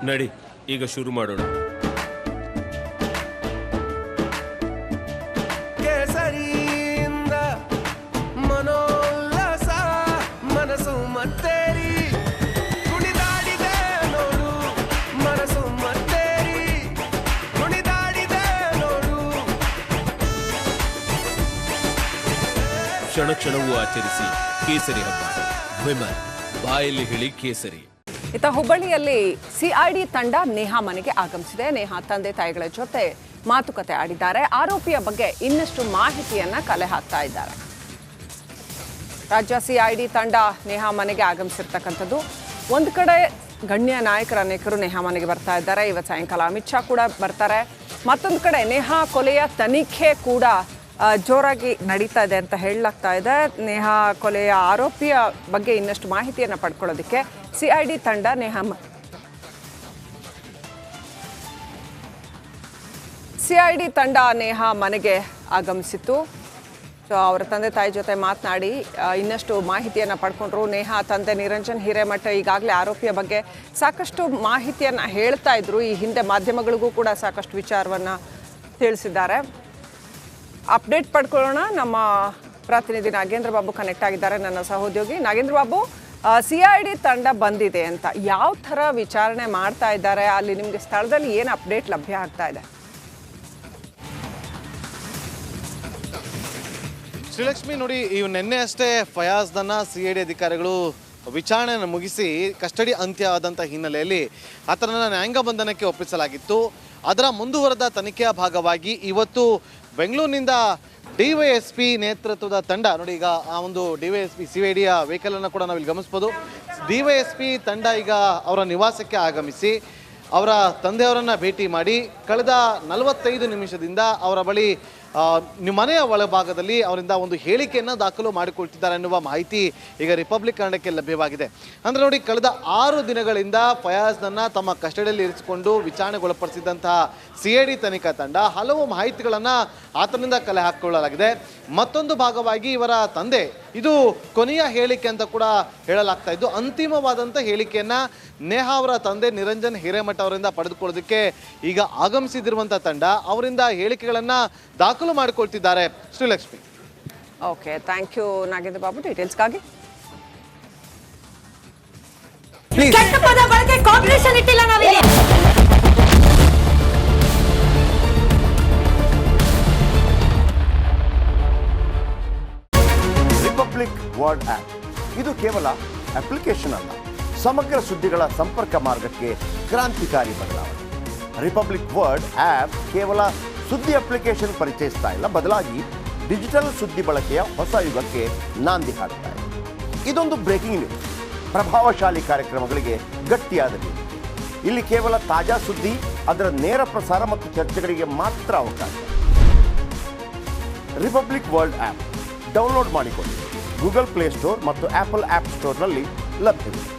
ನಡಿ ಈಗ ಶುರು ಮಾಡೋಣ. ಕೇಸರಿಯಿಂದ ಮನೋಲ್ಲಾಸ ಮನಸ್ಸು ಮತ್ತೇರಿ ಕುಣಿದಾಡಿದೆ ನೋಡು, ಮನಸ್ಸು ಮತ್ತೇರಿ ಕುಣಿದಾಡಿದೆ ನೋಡು. ಕ್ಷಣ ಕ್ಷಣವೂ ಆಚರಿಸಿ ಕೇಸರಿ ಹಬ್ಬ. ವಿಮಲ್ ಬಾಯಲ್ಲಿ ಹೇಳಿ ಕೇಸರಿ. ಇತ್ತ ಹುಬ್ಬಳ್ಳಿಯಲ್ಲಿ ಸಿಐಡಿ ತಂಡ ನೇಹಾ ಮನೆಗೆ ಆಗಮಿಸಿದೆ. ನೇಹಾ ತಂದೆ ತಾಯಿಗಳ ಜೊತೆ ಮಾತುಕತೆ ಆಡಿದ್ದಾರೆ. ಆರೋಪಿಯ ಬಗ್ಗೆ ಇನ್ನಷ್ಟು ಮಾಹಿತಿಯನ್ನ ಕಲೆ ಹಾಕ್ತಾ ಇದ್ದಾರೆ. ರಾಜ್ಯ ಸಿಐಡಿ ತಂಡ ನೇಹಾ ಮನೆಗೆ ಆಗಮಿಸಿರ್ತಕ್ಕಂಥದ್ದು. ಒಂದು ಕಡೆ ಗಣ್ಯ ನಾಯಕರ ಅನೇಕರು ನೇಹಾ ಮನೆಗೆ ಬರ್ತಾ ಇದ್ದಾರೆ. ಇವತ್ತು ಸಾಯಂಕಾಲ ಅಮಿತ್ ಶಾ ಕೂಡ ಬರ್ತಾರೆ. ಮತ್ತೊಂದು ಕಡೆ ನೇಹಾ ಕೊಲೆಯ ತನಿಖೆ ಕೂಡ ಜೋರಾಗಿ ನಡೀತಾ ಇದೆ ಅಂತ ಹೇಳಲಾಗ್ತಾ ಇದೆ. ನೇಹಾ ಕೊಲೆಯ ಆರೋಪಿಯ ಬಗ್ಗೆ ಇನ್ನಷ್ಟು ಮಾಹಿತಿಯನ್ನು ಪಡ್ಕೊಳ್ಳೋದಕ್ಕೆ ಸಿಐಡಿ ತಂಡ ನೇಹಾ ಮನೆಗೆ ಆಗಮಿಸಿತ್ತು. ಸೊ ಅವರ ತಂದೆ ತಾಯಿ ಜೊತೆ ಮಾತನಾಡಿ ಇನ್ನಷ್ಟು ಮಾಹಿತಿಯನ್ನು ಪಡ್ಕೊಂಡ್ರು. ನೇಹಾ ತಂದೆ ನಿರಂಜನ್ ಹಿರೇಮಠ ಈಗಾಗಲೇ ಆರೋಪಿಯ ಬಗ್ಗೆ ಸಾಕಷ್ಟು ಮಾಹಿತಿಯನ್ನು ಹೇಳ್ತಾ ಇದ್ರು. ಈ ಹಿಂದೆ ಮಾಧ್ಯಮಗಳಿಗೂ ಕೂಡ ಸಾಕಷ್ಟು ವಿಚಾರವನ್ನು ತಿಳಿಸಿದ್ದಾರೆ. ಅಪ್ಡೇಟ್ ಪಡ್ಕೊಳ್ಳೋಣ. ನಮ್ಮ ಪ್ರತಿನಿಧಿ ನಾಗೇಂದ್ರ ಬಾಬು ಕನೆಕ್ಟ್ ಆಗಿದ್ದಾರೆ, ನನ್ನ ಸಹೋದ್ಯೋಗಿ. ನಾಗೇಂದ್ರ ಬಾಬು, ಸಿಐಡಿ ತಂಡ ಬಂದಿದೆ ಅಂತ ಯಾವ ಥರ ವಿಚಾರಣೆ ಮಾಡ್ತಾ ಇದ್ದಾರೆ? ಅಲ್ಲಿ ನಿಮಗೆ ಸ್ಥಳದಲ್ಲಿ ಏನು ಅಪ್ಡೇಟ್ ಲಭ್ಯ ಆಗ್ತಾ ಇದೆ? ಶ್ರೀಲಕ್ಷ್ಮಿ, ನೋಡಿ, ನಿನ್ನೆ ಅಷ್ಟೇ ಫಯಾಜ್ದನ್ನ ಸಿಐಡಿ ಅಧಿಕಾರಿಗಳು ವಿಚಾರಣೆಯನ್ನು ಮುಗಿಸಿ ಕಸ್ಟಡಿ ಅಂತ್ಯ ಆದಂಥ ಹಿನ್ನೆಲೆಯಲ್ಲಿ ಆತನನ್ನು ನ್ಯಾಯಾಂಗ ಬಂಧನಕ್ಕೆ ಒಪ್ಪಿಸಲಾಗಿತ್ತು. ಅದರ ಮುಂದುವರೆದ ತನಿಖೆಯ ಭಾಗವಾಗಿ ಇವತ್ತು ಬೆಂಗಳೂರಿನಿಂದ ಡಿವೈಎಸ್ಪಿ ನೇತೃತ್ವದ ತಂಡ, ನೋಡಿ ಈಗ ಆ ಒಂದು ಡಿವೈಎಸ್ಪಿ ಸಿಐಡಿಯ ವೆಹಿಕಲನ್ನು ಕೂಡ ನಾವಿಲ್ಲಿ ಗಮನಿಸ್ಬೋದು. ಡಿವೈಎಸ್ಪಿ ತಂಡ ಈಗ ಅವರ ನಿವಾಸಕ್ಕೆ ಆಗಮಿಸಿ ಅವರ ತಂದೆಯವರನ್ನು ಭೇಟಿ ಮಾಡಿ ಕಳೆದ 45 ನಿಮಿಷದಿಂದ ಅವರ ಬಳಿ ಮನೆಯ ಒಳಭಾಗದಲ್ಲಿ ಅವರಿಂದ ಒಂದು ಹೇಳಿಕೆಯನ್ನು ದಾಖಲು ಮಾಡಿಕೊಳ್ತಿದ್ದಾರೆ ಎನ್ನುವ ಮಾಹಿತಿ ಈಗ ರಿಪಬ್ಲಿಕ್ ಕನ್ನಡಕ್ಕೆ ಲಭ್ಯವಾಗಿದೆ. ಅಂದರೆ ನೋಡಿ, ಕಳೆದ 6 ದಿನಗಳಿಂದ ಫಯಾಜ್ನನ್ನು ತಮ್ಮ ಕಸ್ಟಡಿಯಲ್ಲಿ ಇರಿಸಿಕೊಂಡು ವಿಚಾರಣೆಗೊಳಪಡಿಸಿದಂತಹ ಸಿಐಡಿ ತನಿಖಾ ತಂಡ ಹಲವು ಮಾಹಿತಿಗಳನ್ನು ಆತನಿಂದ ಕಲೆ ಹಾಕಿಕೊಳ್ಳಲಾಗಿದೆ. ಮತ್ತೊಂದು ಭಾಗವಾಗಿ ಇವರ ತಂದೆ, ಇದು ಕೊನೆಯ ಹೇಳಿಕೆ ಅಂತ ಕೂಡ ಹೇಳಲಾಗ್ತಾ ಇದ್ದು, ಅಂತಿಮವಾದಂಥ ಹೇಳಿಕೆಯನ್ನು ನೇಹಾ ಅವರ ತಂದೆ ನಿರಂಜನ್ ಹಿರೇಮಠ ಅವರಿಂದ ಪಡೆದುಕೊಳ್ಳೋದಕ್ಕೆ ಈಗ ಆಗಮಿಸಿದಿರುವಂಥ ತಂಡ ಅವರಿಂದ ಹೇಳಿಕೆಗಳನ್ನು ದಾಖಲು ಮಾಡಿಕೊಳ್ತಿದ್ದಾರೆ. Srilakshmi. Okay, thank you Nagendra Babu ಡೀಟೇಲ್ಸ್ಗಾಗಿ. ರಿಪಬ್ಲಿಕ್ ವರ್ಡ್ ಆಪ್ ಇದು ಕೇವಲ ಅಪ್ಲಿಕೇಶನ್ ಅಲ್ಲ, ಸಮಗ್ರ ಸುದ್ದಿಗಳ ಸಂಪರ್ಕ ಮಾರ್ಗಕ್ಕೆ ಕ್ರಾಂತಿಕಾರಿ ಬದಲಾವಣೆ. ರಿಪಬ್ಲಿಕ್ ವರ್ಡ್ ಆಪ್ ಕೇವಲ ಸುದ್ದಿ ಅಪ್ಲಿಕೇಶನ್ ಪರಿಚಯಿಸ್ತಾ ಇಲ್ಲ, ಬದಲಾಗಿ ಡಿಜಿಟಲ್ ಸುದ್ದಿ ಬಳಕೆಯ ಹೊಸ ಯುಗಕ್ಕೆ ನಾಂದಿ ಹಾಡ್ತಾ ಇದೆ. ಇದೊಂದು ಬ್ರೇಕಿಂಗ್ ನ್ಯೂಸ್, ಪ್ರಭಾವಶಾಲಿ ಕಾರ್ಯಕ್ರಮಗಳಿಗೆ ಗಟ್ಟಿಯಾದ ನ್ಯೂಸ್. ಇಲ್ಲಿ ಕೇವಲ ತಾಜಾ ಸುದ್ದಿ, ಅದರ ನೇರ ಪ್ರಸಾರ ಮತ್ತು ಚರ್ಚೆಗಳಿಗೆ ಮಾತ್ರ ಅವಕಾಶ. ರಿಪಬ್ಲಿಕ್ ವರ್ಲ್ಡ್ ಆಪ್ ಡೌನ್ಲೋಡ್ ಮಾಡಿಕೊಳ್ಳಿ. ಗೂಗಲ್ ಪ್ಲೇಸ್ಟೋರ್ ಮತ್ತು ಆಪಲ್ ಆಪ್ ಸ್ಟೋರ್ನಲ್ಲಿ ಲಭ್ಯವಿದೆ.